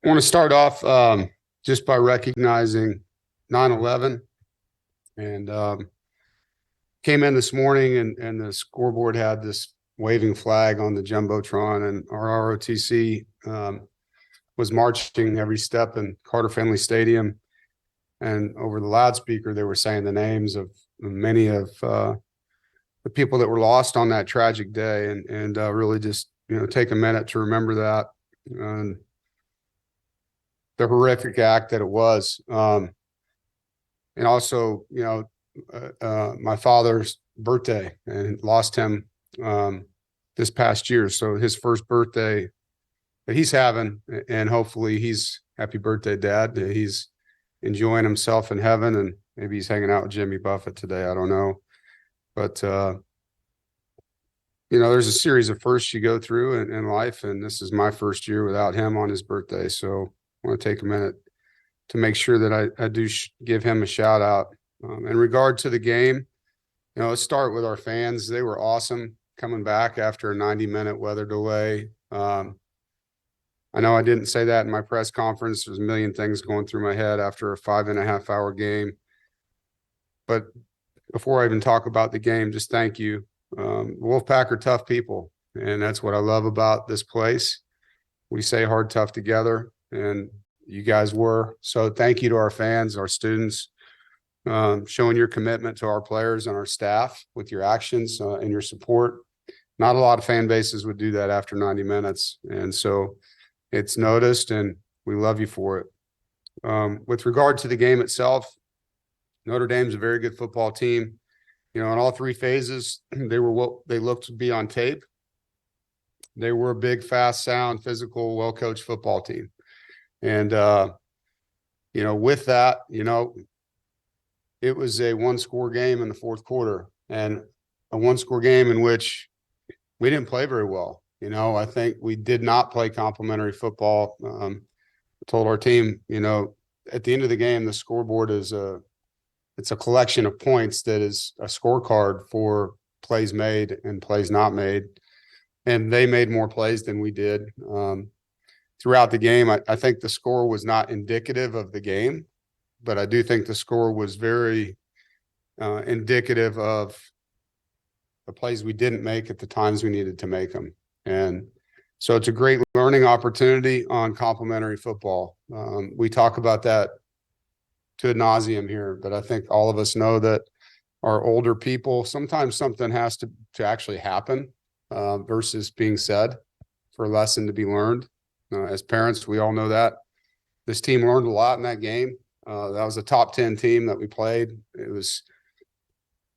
I want to start off just by recognizing 9/11, and came in this morning and the scoreboard had this waving flag on the Jumbotron, and our ROTC was marching every step in Carter-Finley Stadium. And over the loudspeaker, they were saying the names of many of the people that were lost on that tragic day, and really just, take a minute to remember that. And the horrific act that it was. And also, my father's birthday, and lost him this past year. So his first birthday that he's having, and hopefully happy birthday, Dad. He's enjoying himself in heaven, and maybe he's hanging out with Jimmy Buffett today. I don't know. But, there's a series of firsts you go through in life, and this is my first year without him on his birthday. So I want to take a minute to make sure that I do give him a shout out. In regard to the game, let's start with our fans. They were awesome coming back after a 90-minute weather delay. I know I didn't say that in my press conference. There's a million things going through my head after a 5.5-hour game. But before I even talk about the game, just thank you. Wolfpack are tough people, and that's what I love about this place. We say hard, tough together, and you guys were. So thank you to our fans, our students, showing your commitment to our players and our staff with your actions and your support. Not a lot of fan bases would do that after 90 minutes. And so it's noticed, and we love you for it. With regard to the game itself, Notre Dame's a very good football team. In all three phases, they were what they looked to be on tape. They were a big, fast, sound, physical, well-coached football team. And, with that, it was a one-score game in the fourth quarter, and a one-score game in which we didn't play very well. I think we did not play complementary football. I told our team, at the end of the game, the scoreboard it's a collection of points that is a scorecard for plays made and plays not made. And they made more plays than we did. Throughout the game, I think the score was not indicative of the game, but I do think the score was very indicative of the plays we didn't make at the times we needed to make them. And so it's a great learning opportunity on complementary football. We talk about that to ad nauseum here, but I think all of us know that our older people, sometimes something has to actually happen versus being said for a lesson to be learned. As parents, we all know that. This team learned a lot in that game. That was a top 10 team that we played. It was,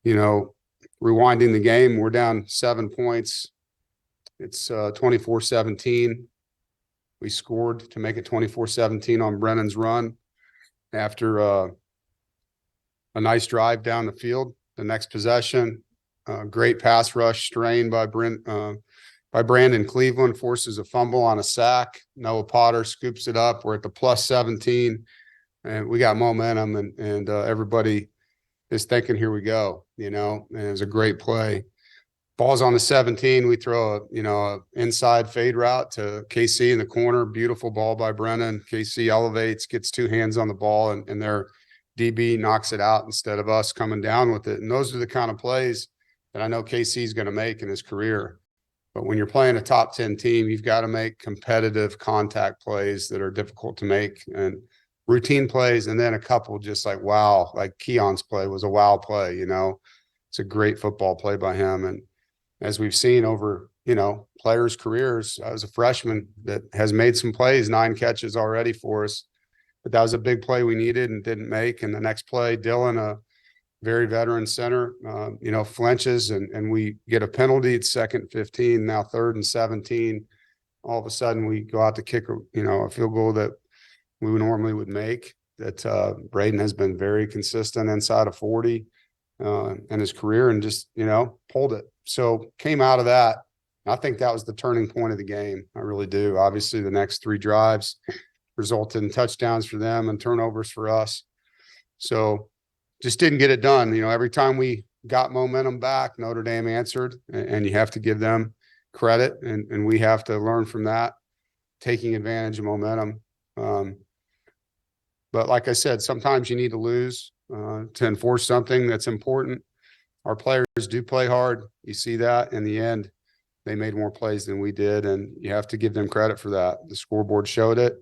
rewinding the game, we're down 7 points. It's 24-17. We scored to make it 24-17 on Brennan's run after a nice drive down the field. The next possession, great pass rush strain by Brandon Cleveland, forces a fumble on a sack. Noah Potter scoops it up. We're at the plus 17, and we got momentum, and everybody is thinking, here we go, and it was a great play. Ball's on the 17. We throw a inside fade route to KC in the corner. Beautiful ball by Brennan. KC elevates, gets two hands on the ball, and their DB knocks it out instead of us coming down with it. And those are the kind of plays that I know KC is going to make in his career. But when you're playing a top 10 team, you've got to make competitive contact plays that are difficult to make, and routine plays, and then a couple just like wow, like Keon's play was a wow play. It's a great football play by him. And as we've seen over, players' careers, I was a freshman that has made some plays, 9 catches already for us. But that was a big play we needed and didn't make. And the next play, Dylan, a very veteran center, flinches, and we get a penalty. It's 2nd and 15, now 3rd and 17. All of a sudden, we go out to kick a field goal that we normally would make. That Braden has been very consistent inside of 40 in his career, and just, pulled it. So came out of that. I think that was the turning point of the game. I really do. Obviously, the next 3 drives resulted in touchdowns for them and turnovers for us. So just didn't get it done. Every time we got momentum back, Notre Dame answered, and you have to give them credit, and we have to learn from that, taking advantage of momentum. But like I said, sometimes you need to lose to enforce something that's important. Our players do play hard. You see that in the end. They made more plays than we did, and you have to give them credit for that. The scoreboard showed it,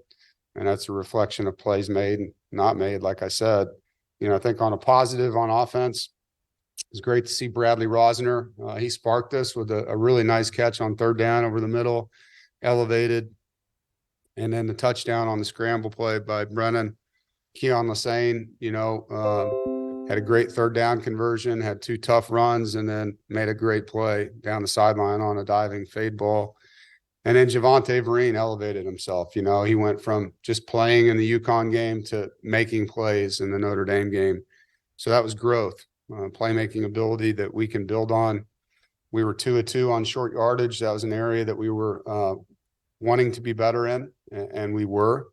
and that's a reflection of plays made and not made. Like I said, I think on a positive on offense, it's great to see Bradley Rosner. He sparked us with a really nice catch on third down over the middle, elevated, and then the touchdown on the scramble play by Brennan. Keon Lassane, had a great third down conversion, had 2 tough runs, and then made a great play down the sideline on a diving fade ball. And then Javonte Vereen elevated himself. He went from just playing in the UConn game to making plays in the Notre Dame game. So that was growth, playmaking ability that we can build on. We were 2 of 2 on short yardage. That was an area that we were wanting to be better in, and we were.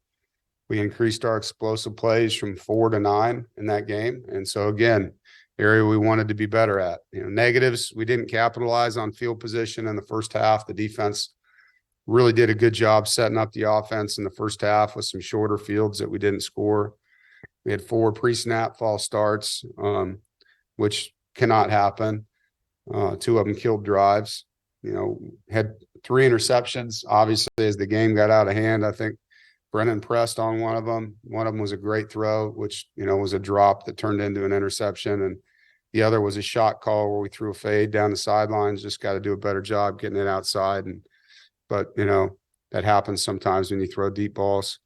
We increased our explosive plays from 4 to 9 in that game. And so, again, area we wanted to be better at. Negatives, we didn't capitalize on field position in the first half. The defense really did a good job setting up the offense in the first half with some shorter fields that we didn't score. We had 4 pre-snap false starts, which cannot happen. 2 of them killed drives. Had 3 interceptions. Obviously, as the game got out of hand, I think Brennan pressed on one of them. One of them was a great throw, which, was a drop that turned into an interception. And the other was a shot call where we threw a fade down the sidelines. Just got to do a better job getting it outside. But that happens sometimes when you throw deep balls.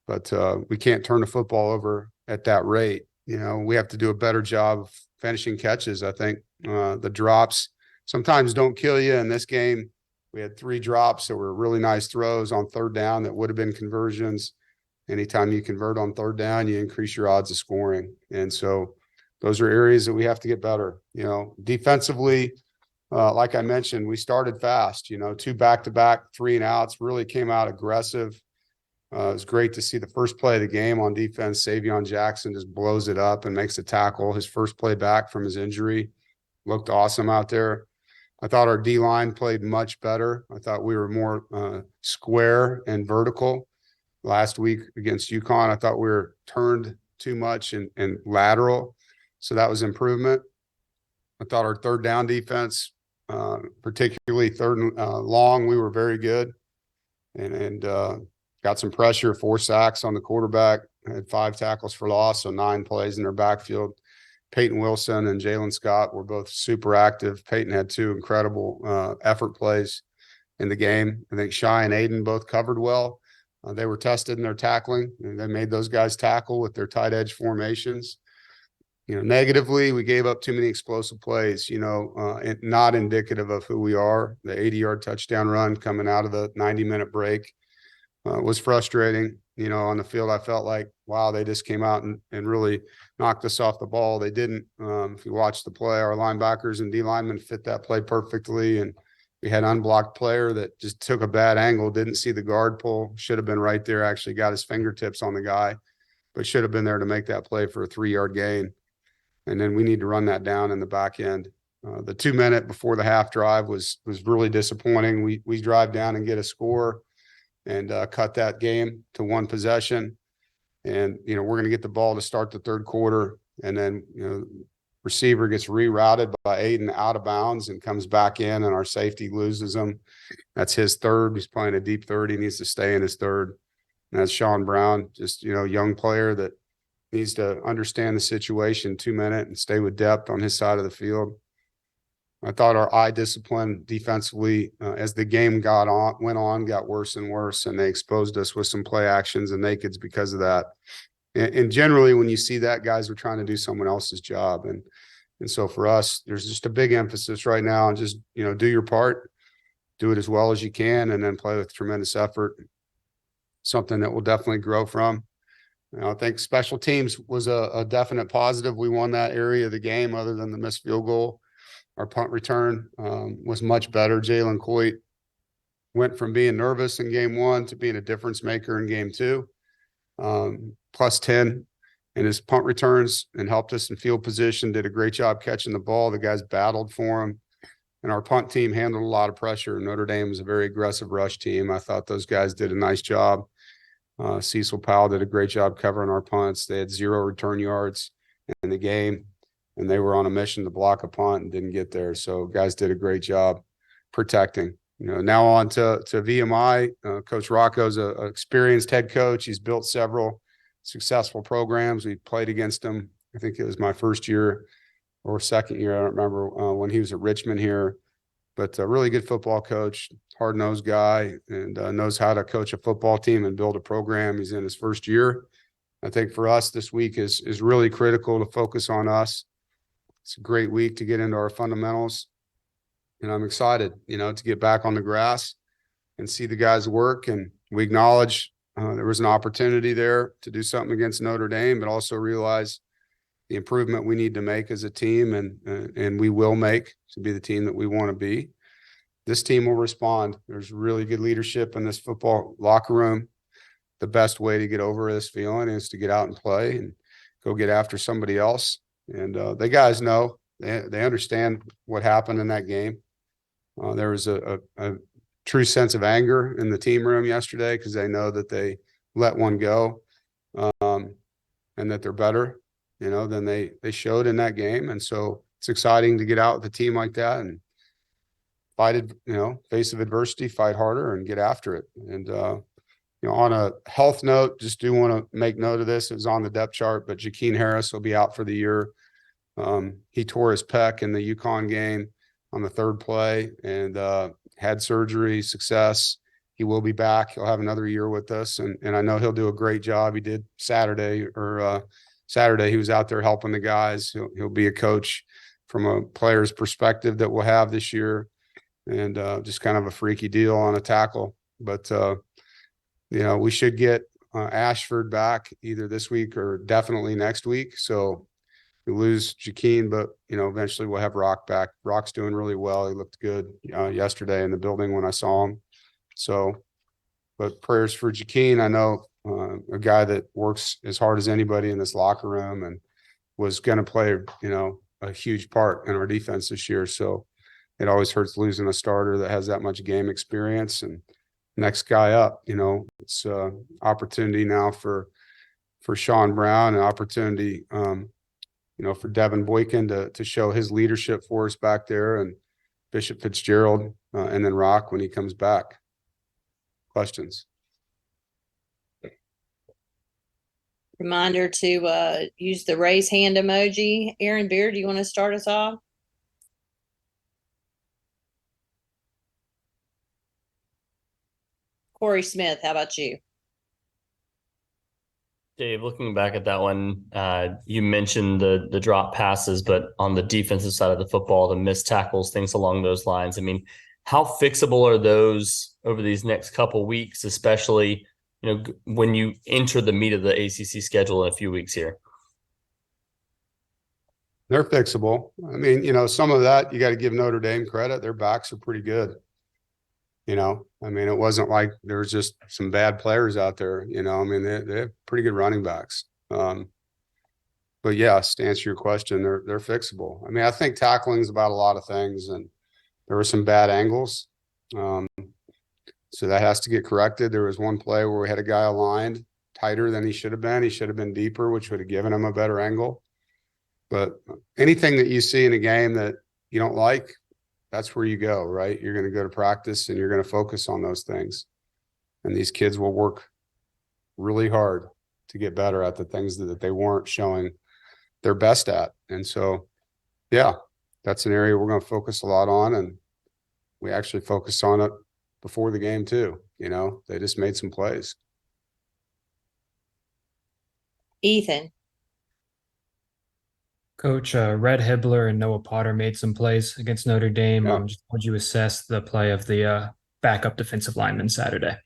But we can't turn the football over at that rate. We have to do a better job of finishing catches. I think the drops sometimes don't kill you. In this game, we had 3 drops that were really nice throws on third down that would have been conversions. Anytime you convert on third down, you increase your odds of scoring. And so those are areas that we have to get better. Defensively, like I mentioned, we started fast, 2 back-to-back 3-and-outs, really came out aggressive. It was great to see the first play of the game on defense. Savion Jackson just blows it up and makes a tackle. His first play back from his injury looked awesome out there. I thought our D-line played much better. I thought we were more square and vertical. Last week against UConn, I thought we were turned too much and lateral. So that was improvement. I thought our third down defense, particularly third and long, we were very good and got some pressure, 4 sacks on the quarterback, had 5 tackles for loss, so 9 plays in their backfield. Peyton Wilson and Jalen Scott were both super active. Peyton had 2 incredible effort plays in the game. I think Shy and Aiden both covered well. They were tested in their tackling, and they made those guys tackle with their tight edge formations. Negatively, we gave up too many explosive plays, and not indicative of who we are. The 80-yard touchdown run coming out of the 90-minute break was frustrating. On the field, I felt like, wow, they just came out and really knocked us off the ball. They didn't. If you watch the play, our linebackers and D linemen fit that play perfectly. And we had an unblocked player that just took a bad angle, didn't see the guard pull, should have been right there, actually got his fingertips on the guy, but should have been there to make that play for a 3-yard gain. And then we need to run that down in the back end. The 2-minute before the half drive was really disappointing. We drive down and get a score and cut that game to 1 possession. And, we're going to get the ball to start the third quarter. And then, receiver gets rerouted by Aiden out of bounds and comes back in, and our safety loses him. That's his third. He's playing a deep third. He needs to stay in his third. And that's Sean Brown, just, young player that needs to understand the situation, 2-minute, and stay with depth on his side of the field. I thought our eye discipline defensively, as the game went on, got worse and worse, and they exposed us with some play actions and nakeds because of that. And generally, when you see that, guys are trying to do someone else's job. And so for us, there's just a big emphasis right now on just, do your part, do it as well as you can, and then play with tremendous effort, something that we'll definitely grow from. I think special teams was a definite positive. We won that area of the game other than the missed field goal. Our punt return was much better. Jalen Coit went from being nervous in game 1 to being a difference maker in game 2, plus 10 in his punt returns, and helped us in field position, did a great job catching the ball. The guys battled for him, and our punt team handled a lot of pressure. Notre Dame was a very aggressive rush team. I thought those guys did a nice job. Cecil Powell did a great job covering our punts. They had 0 return yards in the game, and they were on a mission to block a punt and didn't get there. So guys did a great job protecting. Now on to VMI. Coach Rocco's an experienced head coach. He's built several successful programs. We played against him. I think it was my first year or second year. I don't remember when he was at Richmond here, but a really good football coach, hard-nosed guy, and knows how to coach a football team and build a program. He's in his first year. I think for us this week is really critical to focus on us. It's a great week to get into our fundamentals. And I'm excited, to get back on the grass and see the guys work. And we acknowledge there was an opportunity there to do something against Notre Dame, but also realize the improvement we need to make as a team and we will make to be the team that we want to be. This team will respond. There's really good leadership in this football locker room. The best way to get over this feeling is to get out and play and go get after somebody else. And the guys know, they understand what happened in that game. There was a true sense of anger in the team room yesterday because they know that they let one go and that they're better, than they showed in that game. And so it's exciting to get out with a team like that and fight, face of adversity, fight harder and get after it. And, on a health note, just do want to make note of this. It was on the depth chart, but Jakeem Harris will be out for the year. He tore his pec in the UConn game on the 3rd play and had surgery, success. He will be back. He'll have another year with us, and I know he'll do a great job. He did Saturday. He was out there helping the guys. He'll be a coach from a player's perspective that we'll have this year, and just kind of a freaky deal on a tackle. But we should get Ashford back either this week or definitely next week. So we lose Jakeem, but eventually we'll have Rock back. Rock's doing really well. He looked good yesterday in the building when I saw him. So, but prayers for Jakeem. I know a guy that works as hard as anybody in this locker room and was going to play, a huge part in our defense this year. So it always hurts losing a starter that has that much game experience. And next guy up, it's opportunity now for Sean Brown, an opportunity, for Devin Boykin to show his leadership for us back there, and Bishop Fitzgerald, and then Rock when he comes back. Questions? Reminder to use the raise hand emoji. Aaron Beard, do you want to start us off? Corey Smith, how about you? Dave, looking back at that one, you mentioned the drop passes, but on the defensive side of the football, the missed tackles, things along those lines. I mean, how fixable are those over these next couple weeks, especially, when you enter the meat of the ACC schedule in a few weeks here? They're fixable. I mean, some of that you got to give Notre Dame credit. Their backs are pretty good. It wasn't like there was just some bad players out there, they have pretty good running backs. But yes, to answer your question, they're fixable. I think tackling is about a lot of things, and there were some bad angles. So that has to get corrected. There was one play where we had a guy aligned tighter than he should have been. He should have been deeper, which would have given him a better angle. But anything that you see in a game that you don't like, that's where you go, right? You're going to go to practice and you're going to focus on those things. And these kids will work really hard to get better at the things that they weren't showing their best at. And so, yeah, that's an area we're going to focus a lot on. And we actually focused on it before the game too. They just made some plays. Ethan. Coach, Red Hibbler and Noah Potter made some plays against Notre Dame. Yeah. Just would you assess the play of the backup defensive lineman Saturday?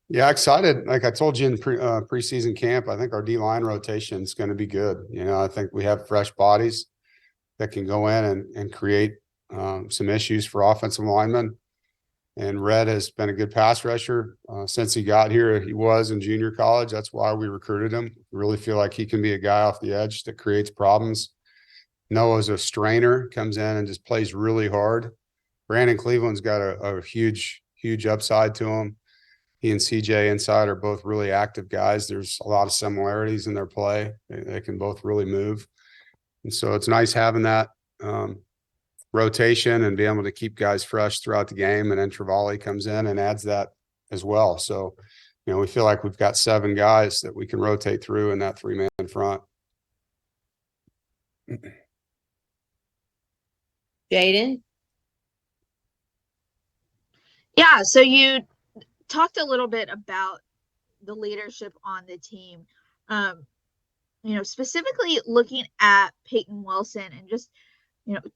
Yeah, excited. Like I told you in preseason camp, I think our D-line rotation is going to be good. I think we have fresh bodies that can go in and create some issues for offensive linemen. And Red has been a good pass rusher since he got here. He was in junior college. That's why we recruited him. We really feel like he can be a guy off the edge that creates problems. Noah's a strainer, comes in and just plays really hard. Brandon Cleveland's got a huge upside to him. He and CJ inside are both really active guys. There's a lot of similarities in their play. They can both really move. And so it's nice having that rotation and being able to keep guys fresh throughout the game. And then Travali comes in and adds that as well. So, we feel like we've got 7 guys that we can rotate through in that 3-man front. Jaden? Yeah, so you talked a little bit about the leadership on the team. Specifically looking at Peyton Wilson and just,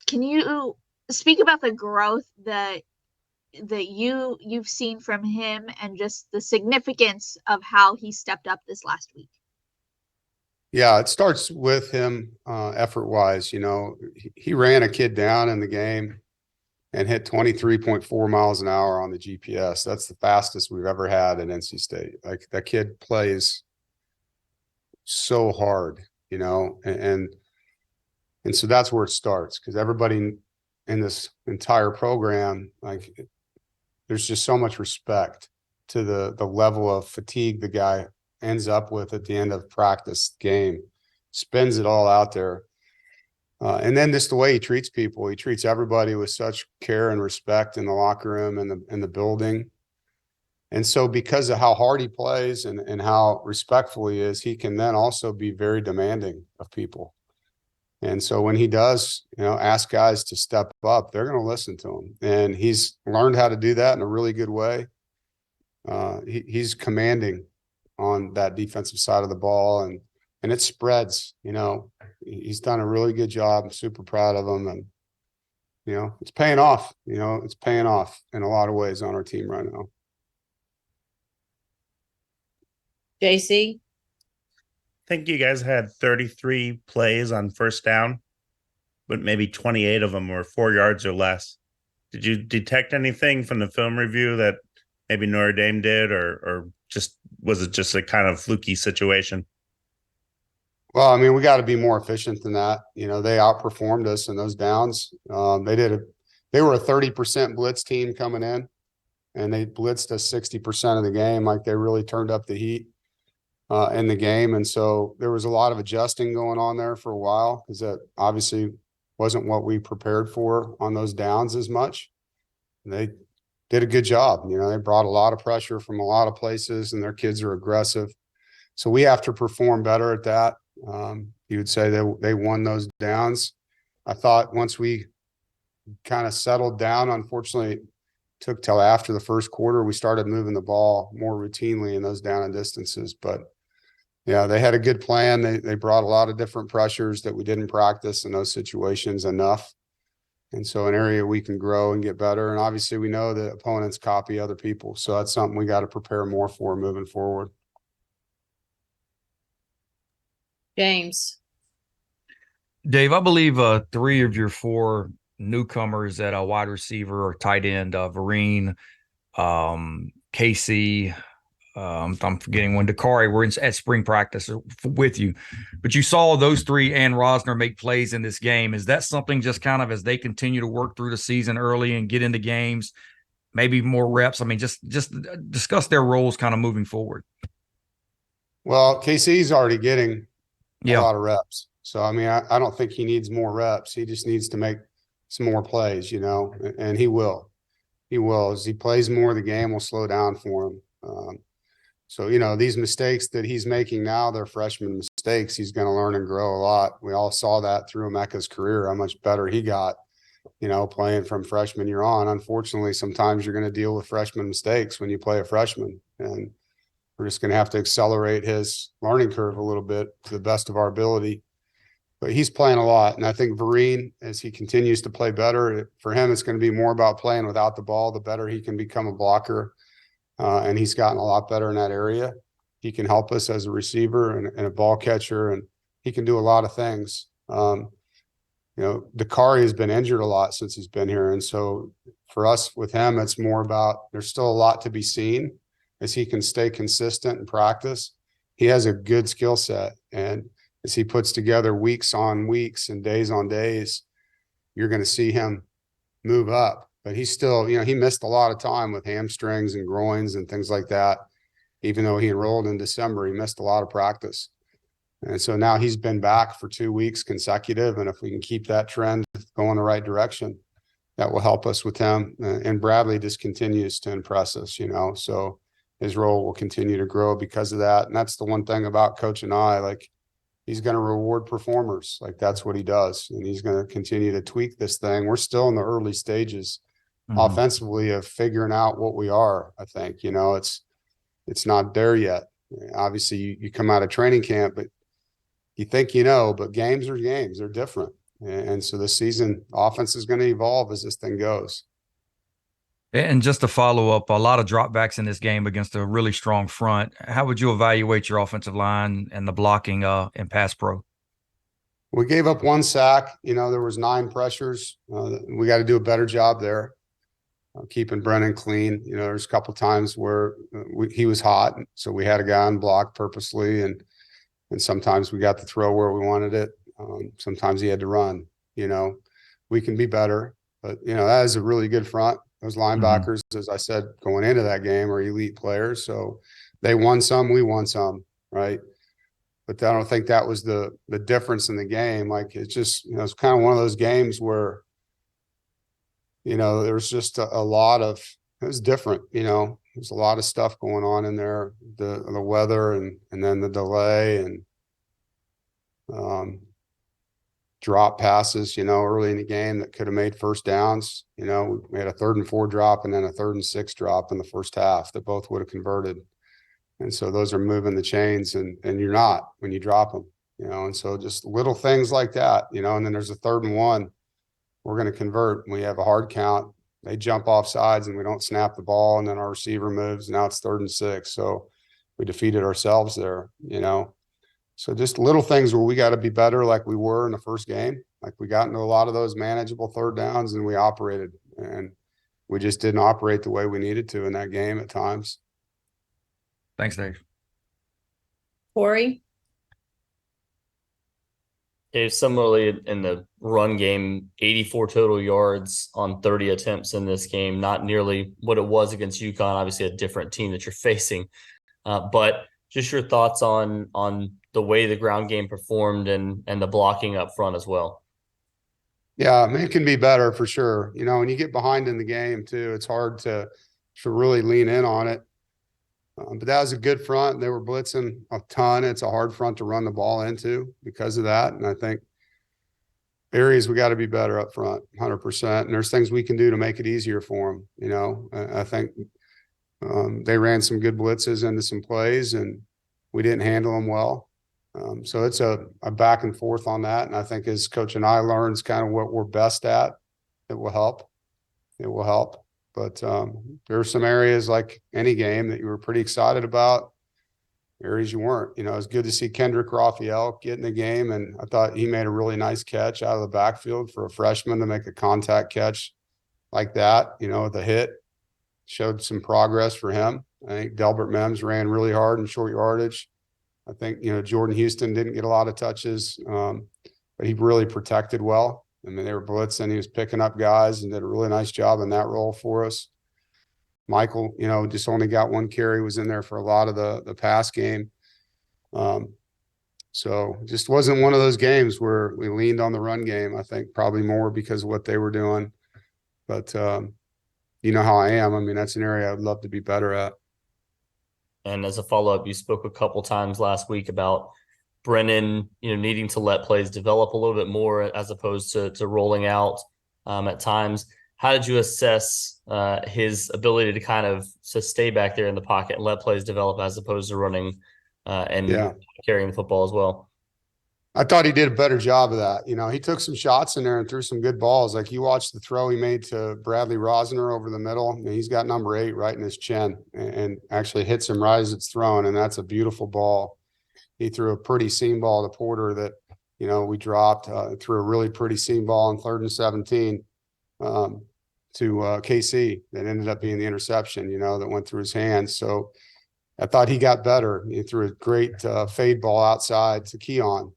can you speak about the growth that you've seen from him and just the significance of how he stepped up this last week? Yeah, it starts with him effort-wise. He ran a kid down in the game and hit 23.4 miles an hour on the GPS. That's the fastest we've ever had at NC State. Like, that kid plays so hard, and so that's where it starts, because everybody in this entire program, like, there's just so much respect to the level of fatigue the guy ends up with at the end of practice game, spins it all out there. And then just the way he treats people, he treats everybody with such care and respect in the locker room and in the building. And so because of how hard he plays and how respectful he is, he can then also be very demanding of people. And so when he does, ask guys to step up, they're going to listen to him. And he's learned how to do that in a really good way. He's commanding on that defensive side of the ball, and it spreads. He's done a really good job. I'm super proud of him, and it's paying off. It's paying off in a lot of ways on our team right now. JC? I think you guys had 33 plays on first down, but maybe 28 of them were 4 yards or less. Did you detect anything from the film review that maybe Notre Dame did, or just was it just a kind of fluky situation? Well, we got to be more efficient than that. They outperformed us in those downs. They were a 30% blitz team coming in, and they blitzed us 60% of the game. Like, they really turned up the heat in the game. And so there was a lot of adjusting going on there for a while, because that obviously wasn't what we prepared for on those downs as much. And they did a good job. They brought a lot of pressure from a lot of places, and their kids are aggressive. So we have to perform better at that. You would say that they won those downs. I thought once we kind of settled down, unfortunately, it took till after the first quarter, we started moving the ball more routinely in those down and distances. But yeah, they had a good plan. They brought a lot of different pressures that we didn't practice in those situations enough. And so an area we can grow and get better. And obviously we know that opponents copy other people. So that's something we got to prepare more for moving forward. James? Dave, I believe 3 of your 4 newcomers at a wide receiver or tight end, Vereen, Casey, I'm forgetting one, Dakari, were at spring practice with you. But you saw those 3 and Rosner make plays in this game. Is that something just kind of as they continue to work through the season early and get into games, maybe more reps? Just discuss their roles kind of moving forward. Well, KC's already getting a Yeah. lot of reps. So, I don't think he needs more reps. He just needs to make some more plays, and he will. He will. As he plays more, the game will slow down for him. So, these mistakes that he's making now, they're freshman mistakes. He's going to learn and grow a lot. We all saw that through Emeka's career, how much better he got, playing from freshman year on. Unfortunately, sometimes you're going to deal with freshman mistakes when you play a freshman, and we're just going to have to accelerate his learning curve a little bit to the best of our ability. But he's playing a lot. And I think Vereen, as he continues to play better, for him, it's going to be more about playing without the ball. The better he can become a blocker. And he's gotten a lot better in that area. He can help us as a receiver and a ball catcher, and he can do a lot of things. Dakari has been injured a lot since he's been here. And so for us with him, it's more about there's still a lot to be seen as he can stay consistent in practice. He has a good skill set, and as he puts together weeks on weeks and days on days, you're going to see him move up but he's still, he missed a lot of time with hamstrings and groins and things like that. Even though he enrolled in December, he missed a lot of practice. And so now he's been back for 2 weeks consecutive. And if we can keep that trend going the right direction, that will help us with him. And Bradley just continues to impress us, so his role will continue to grow because of that. And that's the one thing about Coach and I, like, he's going to reward performers. Like, that's what he does. And he's going to continue to tweak this thing. We're still in the early stages offensively of figuring out what we are. I think, it's not there yet. Obviously you come out of training camp, but you think, but games are games. They're different. And so this season offense is going to evolve as this thing goes. And just to follow up, a lot of dropbacks in this game against a really strong front. How would you evaluate your offensive line and the blocking in pass pro? We gave up 1 sack. There was 9 pressures. We got to do a better job there, keeping Brennan clean. There's a couple times where he was hot, so we had a guy on block purposely, and sometimes we got the throw where we wanted it. Sometimes he had to run. We can be better, but that is a really good front. Those linebackers, as I said, going into that game, are elite players. So they won some, we won some, right? But I don't think that was the difference in the game. Like, it's just, it's kind of one of those games where, there was just a lot of, it was different, there's a lot of stuff going on in there, the weather and then the delay and drop passes, early in the game that could have made first downs. We had a 3rd and 4 drop and then a 3rd and 6 drop in the first half that both would have converted. And so those are moving the chains, and you're not when you drop them, and so just little things like that, and then there's a 3rd and 1. We're going to convert. We have a hard count. They jump off sides and we don't snap the ball. And then our receiver moves. Now it's 3rd and 6. So we defeated ourselves there, So just little things where we got to be better, like we were in the first game. Like, we got into a lot of those manageable 3rd downs and we operated, and we just didn't operate the way we needed to in that game at times. Thanks, Dave. Corey? Dave, similarly in the run game, 84 total yards on 30 attempts in this game, not nearly what it was against UConn, obviously a different team that you're facing. But just your thoughts on the way the ground game performed and the blocking up front as well. Yeah, I mean, it can be better for sure. When you get behind in the game too, it's hard to really lean in on it. But that was a good front. They were blitzing a ton. It's a hard front to run the ball into because of that. And I think areas we got to be better up front, 100%. And there's things we can do to make it easier for them. I think they ran some good blitzes into some plays and we didn't handle them well. So it's a back and forth on that. And I think as Coach and I learns kind of what we're best at, it will help. It will help. But there are some areas, like any game, that you were pretty excited about, areas you weren't. It was good to see Kendrick Raphael get in the game, and I thought he made a really nice catch out of the backfield for a freshman to make a contact catch like that, with a hit. Showed some progress for him. I think Delbert Mims ran really hard in short yardage. I think, Jordan Houston didn't get a lot of touches, but he really protected well. I mean, they were blitzing. He was picking up guys and did a really nice job in that role for us. Michael, just only got 1 carry, was in there for a lot of the pass game. So just wasn't one of those games where we leaned on the run game. I think probably more because of what they were doing. But you know how I am. I mean, that's an area I'd love to be better at. And as a follow-up, you spoke a couple times last week about Brennan, needing to let plays develop a little bit more as opposed to rolling out at times. How did you assess his ability to kind of stay back there in the pocket and let plays develop as opposed to running and carrying the football as well? I thought he did a better job of that. He took some shots in there and threw some good balls. Like, you watched the throw he made to Bradley Rosner over the middle. I mean, he's got number 8 right in his chin and actually hits him right as it's thrown. And that's a beautiful ball. He threw a pretty seam ball to Porter that, we dropped, threw a really pretty seam ball on 3rd and 17 to KC that ended up being the interception, that went through his hands. So I thought he got better. He threw a great fade ball outside to Keon,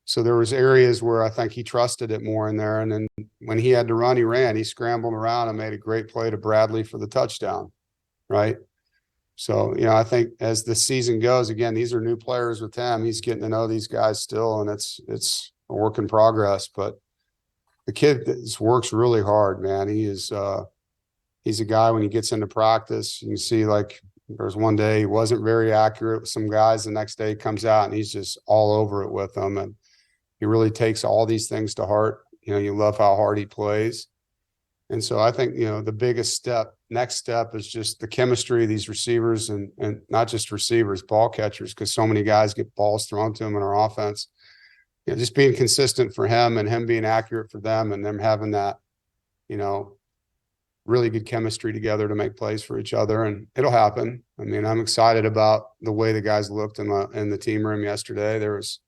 So there was areas where I think he trusted it more in there. And then when he had to run, he ran. He scrambled around and made a great play to Bradley for the touchdown, right? So, you know, I think as the season goes, again, these are new players with him. He's getting to know these guys still, and it's a work in progress. But the kid works really hard, man. He's a guy when he gets into practice, you can see like there's one day he wasn't very accurate with some guys. The next day he comes out and he's just all over it with them. And he really takes all these things to heart. You know, you love how hard he plays. And so I think, you know, the biggest next step is just the chemistry of these receivers and not just receivers, ball catchers, because so many guys get balls thrown to them in our offense. You know, just being consistent for him and him being accurate for them and them having that, you know, really good chemistry together to make plays for each other. And it'll happen. I mean, I'm excited about the way the guys looked in the team room yesterday. There was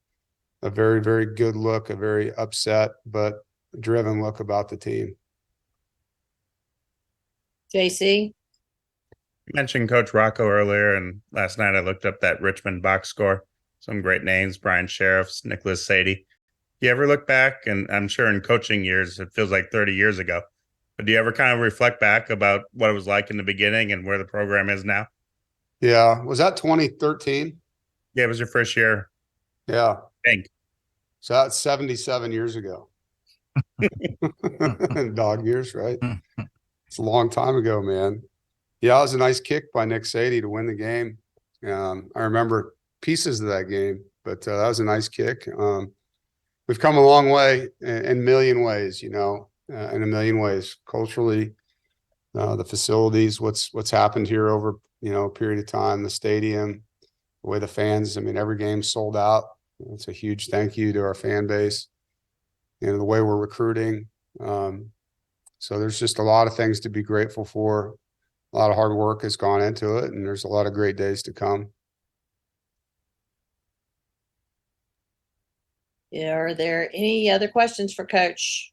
a very, very good look, a very upset but driven look about the team. JC? You mentioned Coach Rocco earlier, and last night I looked up that Richmond box score. Some great names: Brian Sheriffs, Nicholas Sadie. You ever look back, and I'm sure in coaching years, it feels like 30 years ago, but do you ever kind of reflect back about what it was like in the beginning and where the program is now? Yeah. Was that 2013? Yeah, it was your first year. Yeah. I think. So that's 77 years ago. Dog years, right? It's a long time ago, man. Yeah, it was a nice kick by Nick Sadie to win the game. I remember pieces of that game, but that was a nice kick. We've come a long way in a million ways, you know, in a million ways, culturally, the facilities, what's happened here over, you know, a period of time, the stadium, the way the fans, I mean, every game's sold out. It's a huge thank you to our fan base, you know, the way we're recruiting. So there's just a lot of things to be grateful for. A lot of hard work has gone into it, and there's a lot of great days to come. Yeah, are there any other questions for Coach?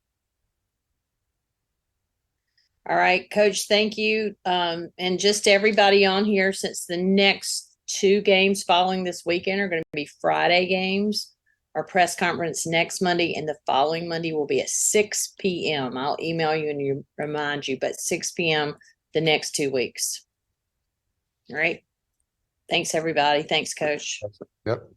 All right, Coach, thank you. And just everybody on here, since the next 2 games following this weekend are going to be Friday games, our press conference next Monday and the following Monday will be at 6 p.m. I'll email you and remind you, but 6 p.m. the next 2 weeks. All right. Thanks, everybody. Thanks, Coach. Yep.